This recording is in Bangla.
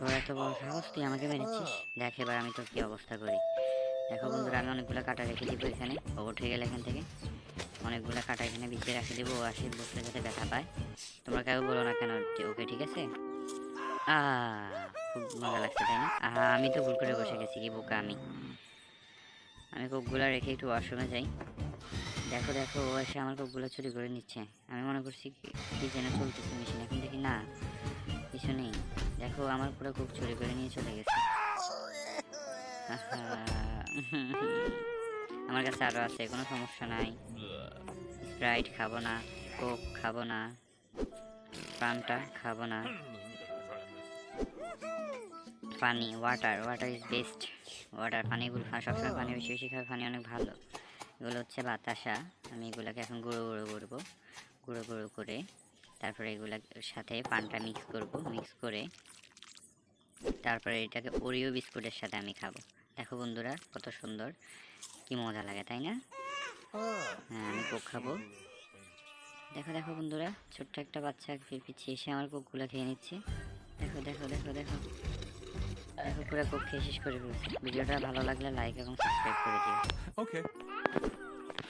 তোর এত বড় সাহস, তুই আমাকে মেরেছিস? দেখ এবার আমি তোর কি অবস্থা করি। দেখো বন্ধুরা, আমি অনেকগুলো কাটা রেখে দিব এখানে। ও উঠে গেলে এখান থেকে অনেকগুলো কাটা এখানে বিছিয়ে রেখে দিব, ও আসে বসলে যাতে ব্যথা পায়। তোমরা কেউ বলো না কেন, ওকে ঠিক আছে। খুব মজা লাগছে তাই না? আমি তো ভুল করে বসে গেছি, কি বোকা আমি। আমি কোকগুলা রেখে একটু ওয়াশরুমে যাই। দেখো দেখো, ও এসে আমার কোকগুলো চুরি করে নিচ্ছে। আমি মনে করছি কি যেন চলতেছে মেশিন, এখন দেখি না কিছু নেই। দেখো আমার পুরো কোক চুরি করে নিয়ে চলে গেছে। আমার কাছে আরো আছে, কোনো সমস্যা নাই। স্প্রাইট খাবো না, কোক খাবো না, পানটা খাবো না। পানি, ওয়াটার ইজ বেস্ট। ওয়াটার, পানিগুলো সবসময় পানি বেশি বেশি খাবে, পানি অনেক ভালো। এগুলো হচ্ছে বাতাসা। আমি এগুলোকে এখন গুঁড়ো গুঁড়ো করবো, গুঁড়ো গুঁড়ো করে তারপরে এগুলোর সাথে পানটা মিক্স করে তারপরে এটাকে ওরিও বিস্কুটের সাথে আমি খাবো। দেখো বন্ধুরা কত সুন্দর, কি মজা লাগে তাই না? হ্যাঁ, আমি কোক খাবো। দেখো দেখো বন্ধুরা, ছোট্ট একটা বাচ্চা পিছিয়ে এসে আমার কোকগুলো খেয়ে নিচ্ছে। দেখো দেখো দেখো দেখো দেখো, পুরো কোক খেয়ে শেষ করে ফেলছে। ভিডিওটা ভালো লাগলে লাইক এবং সাবস্ক্রাইব করে দিও। Okay.